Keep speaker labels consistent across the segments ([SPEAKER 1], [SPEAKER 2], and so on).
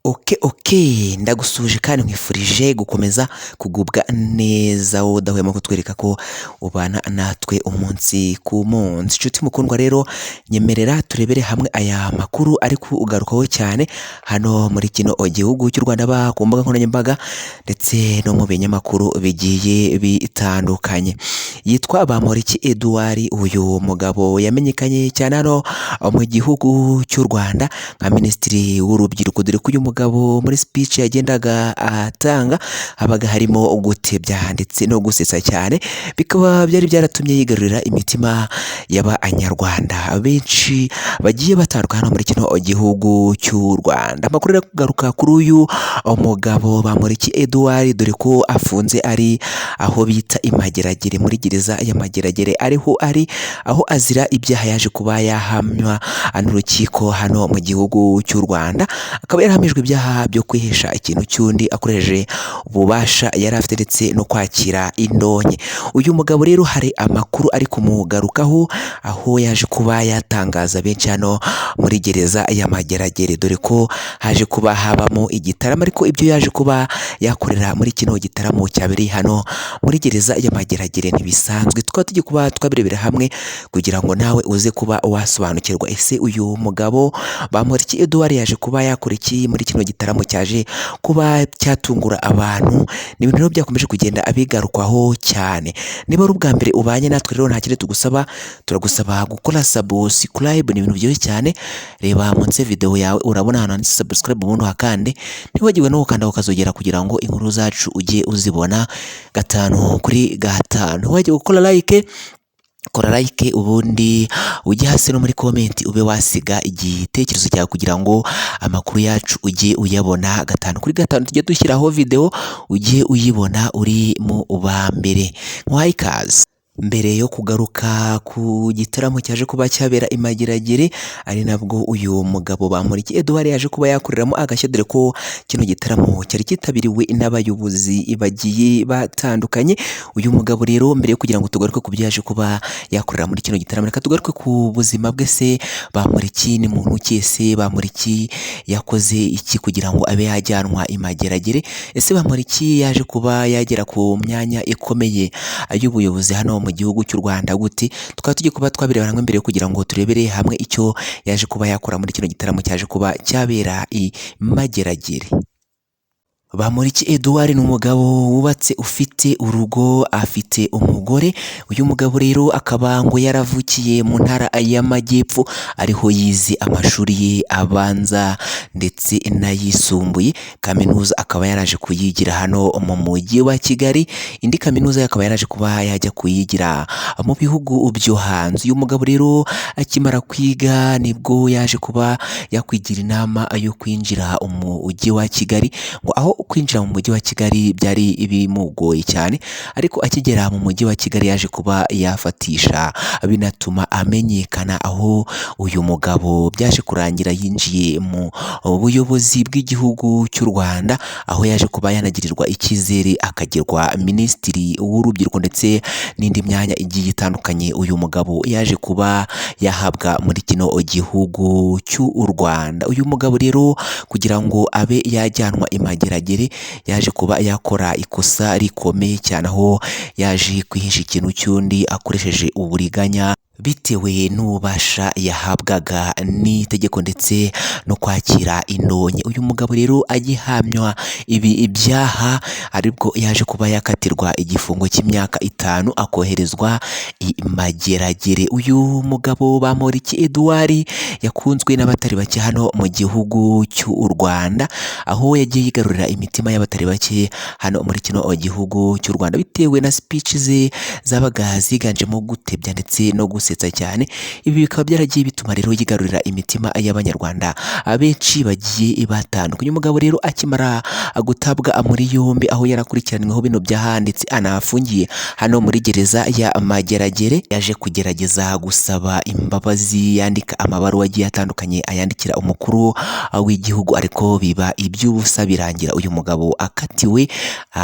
[SPEAKER 1] Okay, ndagusuje kandi nkwifurije gukomeza kugubwa neza wowe udahwema kutwereka ko ubana natwe umunsi ku munsi. Nshuti mukundwa rero nyemerera turebere hamwe aya makuru ari kugarukaho cyane hano muri kino gihugu cy'u Rwanda ku mbuga nkoranyambaga ndetse no mu binyamakuru bigiye bitandukanye. Yitwa Bamporiki Edouard, uyu mugabo yamenyekanye cyane hano mu gihugu cy'u Rwanda nka minisitiri w'urubyiruko, dore ko uyu mugabo muri speech yagendaga atanga habaga harimo gutebya ndetse no gusetsa cyane, bikaba byari byaratumye yigarurira imitima y'abanyarwanda benshi bagiye batandukana muri kino gihugu cy'u Rwanda. Amakuru ari kugaruka kuri uyu mugabo Bamporiki Edouard, dore ko afunze ari aho bita Imageragere, muri gereza ya Mageragere ariho ari aho azira ibyaha yaje kuba yahamywa n'urukiko hano mu gihugu cy'u Rwanda. Akaba yarahamijwe ibyaha byo kwihesha ikintu cy'undi akoresheje ububasha yari afite ndetse no kwakira indonke. Uyu mugabo rero hari amakuru ari kumugarukaho aho yaje kuba yatangaza benshi hano muri gereza ya Mageragere, dore ko haje kuba habamo igitaramo, ariko ibyo yaje kuba yakorera muri kino gitaramo cyabereye hano muri gereza ya Mageragere ntibisanzwe. Tukaba tugiye kuba twabirebera hamwe kugira ngo nawe uze kuba wasobanukirwa, ese uyu mugabo Bamporiki Edouard yaje kuba yakora iki muri kino gitaramo cyaje kuba cyatungura abantu. Ni ibintu rero byakomeje kugenda abigarukwaho cyane. Niba ari ubwa mbere ubanye natwe rero nta kindi tugusaba, turagusaba gukora subscribe, ni ibintu byoroshye cyane. Reba munsi video yawe urabona ahantu handitse subscribe, ubundi hakande, ntiwagirwe no gukanda ukazogera kugira ngo inkuru zacu ujye uzibona gatanu kuri gatanu. Wajye gukora like, kora like, ubundi ujye hasi no muri comment ube wasiga igitekerezo cyawe kugira ngo amakuru yacu ujye uyabona gatanu kuri gatanu. Tujye dushyiraho video ujye uyibona uri mu ba mbere. Nkwaye ikaze. Mbere yo kugaruka ku gitaramo cyaje kuba cyabera Imageragere, ari nabwo uyu mugabo Bamporiki Edouard yaje kuba yakoreramo agashya, dore ko kino gitaramo cyari kitabiriwe n'abayobozi bagiye batandukanye. Uyu mugabo rero mbere yo kugira ngo tugaruke ku byo yaje kuba yakorera muri kino gitaramo, reka tugaruke ku buzima bwe. Se Bamporiki ni muntu ki? Ese Bamporiki yakoze iki kugira ngo abe yajyanwa Imageragere? Ese Bamporiki yaje kuba yagera ku myanya ikomeye y'ubuyobozi hano mu gihugu cy'u Rwanda gute? Tukaba tugiye kuba twabireba hamwe mbere yo kugira ngo turebere hamwe icyo yaje kuba yakora muri kino gitaramo cyaje kuba cyabera Imageragere. Bamporiki Edouard ni umugabo wubatse, ufite urugo, afite umugore. Uyu mugabo rero akaba ngo yaravukiye mu ntara y'Amajyepfo, ariho yize amashuri ye abanza ndetse n'ayisumbuye. Kaminuza akaba yaraje kuyigira hano mu mujyi wa Kigali, indi kaminuza akaba yaraje kuba yajya kuyigira mu bihugu byo hanze. Uyu mugabo rero akimara kwiga nibwo yaje kuba yakwigira inama yo kwinjira mu mujyi wa Kigali, ngo aho kwinjira mu mujyi wa Kigali byari bimugoye cyane, ariko akigera mu mujyi wa Kigali yaje kuba yafatisha, binatuma amenyekana, aho uyu mugabo byaje kurangira yinjiye mu buyobozi bw'igihugu cy'u Rwanda, aho yaje kuba yanagirirwa icyizere akagirwa minisitiri w'urubyiruko ndetse n'indi myanya igiye itandukanye uyu mugabo yaje kuba yahabwa muri kino gihugu cy'u Rwanda. Uyu mugabo rero kugira ngo abe yajyanwa Imageragere yaje kuba yakora ikosa rikomeye cyane, aho yaje kwihisha ikintu cy'undi akoresheje uburiganya bitewe n'ububasha yahabwaga n'itegeko ndetse no kwakira indonke. Uyu mugabo rero agihamywa ibi ibyaha aribwo yaje kuba yakatirwa igifungo cy'imyaka 5 akoherezwa Imageragere. Uyu mugabo Bamporiki Edouard yakunzwe n'abatari bake hano mu gihugu cy'u Rwanda, aho yagiye yigarurira imitima y'abatari bake hano muri kino gihugu cy'u Rwanda bitewe na speech ze zabaga ziganjemo gutebya ndetse no gusetsa cyane. Ibi bikaba byaragiye bituma rero yigarurira imitima y'abanyarwanda abenshi bagiye batandukanye. Umugabo rero akimara gutabwa muri yombi, aho yarakurikiranyweho bino byaha ndetse anafungiye hano muri gereza ya Mageragere, yaje kugerageza gusaba imbabazi, yandika amabaruwa agiye atandukanye ayandikira umukuru w'igihugu, ariko biba iby'ubusa birangira uyu mugabo akatiwe,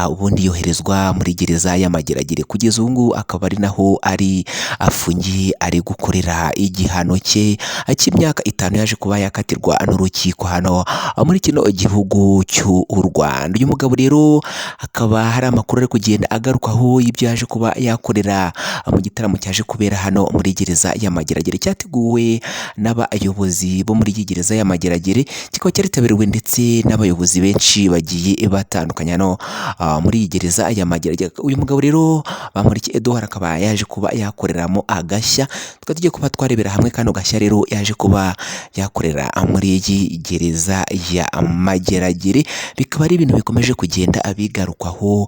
[SPEAKER 1] ubundi yoherezwa muri gereza ya Mageragere. Kugeza ubu ngubu akaba ari naho ari afungiye gihe ari gukorera igihano cye cy'imyaka 5 yaje kuba yakatirwa n'urukiko hano muri kino gihugu cy'u Rwanda. Uyu mugabo rero akaba hari amakuru ari kugenda agarukaho y'ibyo yaje kuba yakorera mu gitaramo cyaje kubera hano muri gereza ya Mageragere, cyateguwe n'abayobozi bo muri gereza ya Mageragere, kikaba cyaritabiriwe ndetse n'abayobozi benshi bagiye batandukanye hano muri gereza ya Mageragere. Uyu mugabo rero Bamporiki Edouard akaba yaje kuba yakoreramo agashya, tukaba tugiye kuba twarebera hamwe kano gashya rero yaje kuba yakorera muri iyi gereza ya Mageragere. Bikaba ari ibintu bikomeje kugenda abigarukwaho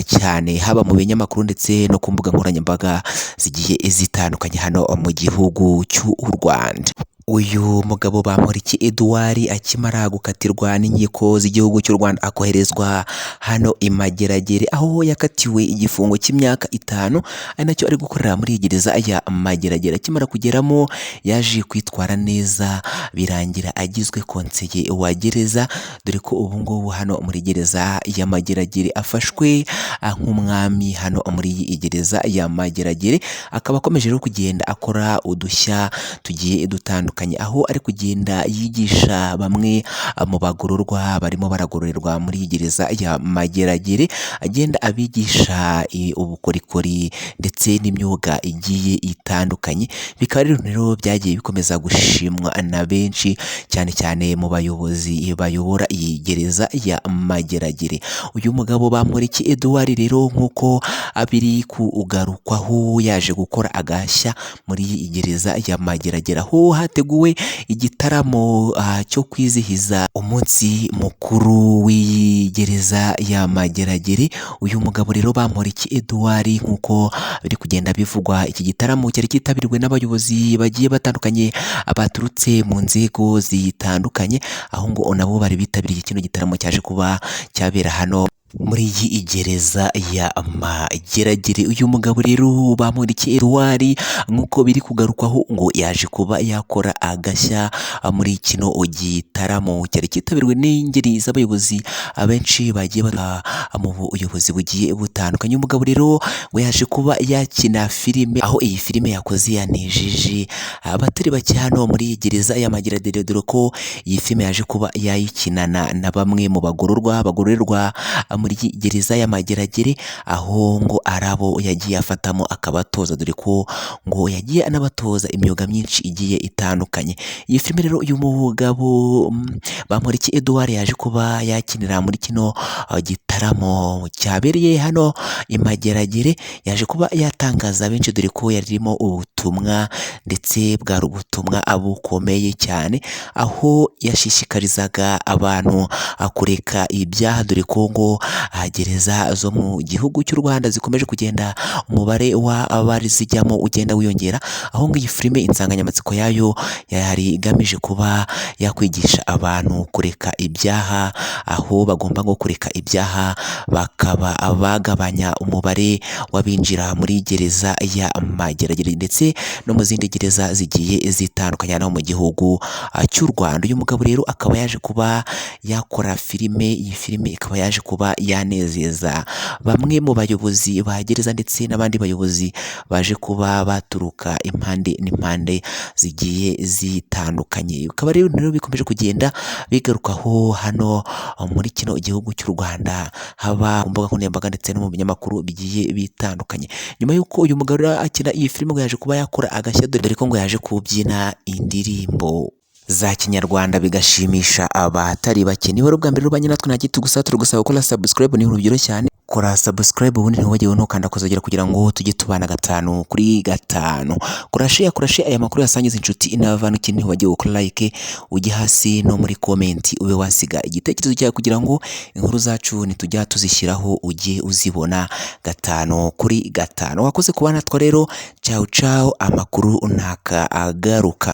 [SPEAKER 1] cyane, haba mu binyamakuru ndetse no ku mbuga nkoranyambaga zigiye zitandukanye hano mu gihugu cy'u Rwanda. Uyu mugabo Bamporiki Edouard akimara gukatirwa n'inkiko z'igihugu cy'u Rwanda akoherezwa hano i Mageragere, aho yakatiwe igifungo cy'imyaka 5, ari nacyo ari gukorera muri gereza ya Mageragere. Akimara kugeramo yaje kwitwara neza birangira agizwe konseye wa gereza, dore ko ubu ngubu hano muri gereza ya Mageragere afashwe nk'umwami hano muri iyi gereza ya Mageragere. Akaba akomeje rero kugenda akora udushya tugiye dutandukanye, aho ari kugenda yigisha bamwe mu bagororwa barimo baragororerwa muri gereza ya Mageragere, agenda abigisha ubukorikori ndetse n'imyuga igiye itandukanye. Bikaba rero byagiye bikomeza gushimwa na benshi, cyane cyane mu bayobozi bayobora iyi gereza ya Mageragere. Uyu mugabo Bamporiki Edouard rero nk'uko abiri kugarukwaho yaje gukora agashya muri iyi gereza ya Mageragere, aho hateguwe igitaramo cyo kwizihiza umunsi mukuru w'iyi gereza ya Mageragere. Uyu mugabo rero Bamporiki Edouard nk'uko biri kugenda bivugwa, iki gitaramo cyari cyitabiriwe n'abayobozi bagiye batandukanye baturutse mu nzego zitandukanye, aho ngo nabo bari bitabiriye kino gitaramo cyaje kuba cyabera hano muri iyi gereza ya Mageragere. Uyu mugabo rero Bamporiki Edouard nk'uko biri kugarukwaho ngo yaje kuba yakora agashya muri kino gitaramo cyari cyitabiriwe n'ingeri z'abayobozi abenshi bagiye mu buyobozi bugiye butandukanye. Uyu mugabo rero we yaje kuba yakina filime, aho iyi filime yakoze yanejeje abatari bake hano muri gereza ya Mageragere, dore ko iyi filime yaje kuba yayikinana na bamwe mu bagororerwa muri gereza ya Mageragere, aho ngo arabo yagiye afatamo akabatoza, dore ko ngo yagiye anabatoza imyuga myinshi igiye itandukanye. Iyi filime rero uyu mugabo Bamporiki Edouard yaje kuba yakinira muri kino gitaramo cyabereye hano i Mageragere, yaje kuba yatangaza benshi, dore ko yaririmo ubutumwa ndetse bwari ubutumwa bukomeye cyane, aho yashishikarizaga abantu kureka ibyaha, dore ko ngo gereza zo mu gihugu cy'u Rwanda zikomeje kugenda umubare w'abari zijyamo ugenda wiyongera, aho ngo iyi filime insanganyamatsiko yayo yari igamije kuba yakwigisha abantu kureka ibyaha, aho bagomba ngo kureka ibyaha bakaba bagabanya umubare w'abinjira muri gereza ya Mageragere ndetse no mu zindi gereza zigiye zitandukanye no mu gihugu cy'u Rwanda. Uyu mugabo rero akaba yaje kuba yakora filime, iyi filime ikaba yaje kuba yanezeza bamwe mu bayobozi ba gereza ndetse n'abandi bayobozi baje kuba baturuka impande n'impande zigiye zitandukanye. Bikaba rero bikomeje kugenda bigarukaho hano muri kino gihugu cy'u Rwanda, haba ku mbuga nkoranyambaga ndetse no mu binyamakuru bigiye bitandukanye. Nyuma y'uko uyu mugabo akina iyi filime ngo yaje kuba yakora agashya, dore ko ngo yaje kubyina indirimbo za Kinyarwanda bigashimisha abatari bake. Niba ubwa mbere rubanye natwe nta gitugusa turagusaba gukora subscribe, ni ibintu byoroshye cyane. Kora subscribe ubundi ntiwajyewe ntukanda kuzagera kugira ngo tujye tubana 5 kuri 5. Kurashare aya makuru yasangiza inshuti n'abavana, ikindi ntiwajyewe gukora like, ujye hasi no muri comment ube wasiga igitekerezo cyawe kugira ngo inkuru zacu nitujya tuzishyiraho ujye uzibona 5 kuri 5. Wakoze kubana natwe rero, ciao ciao, amakuru ntaka agaruka.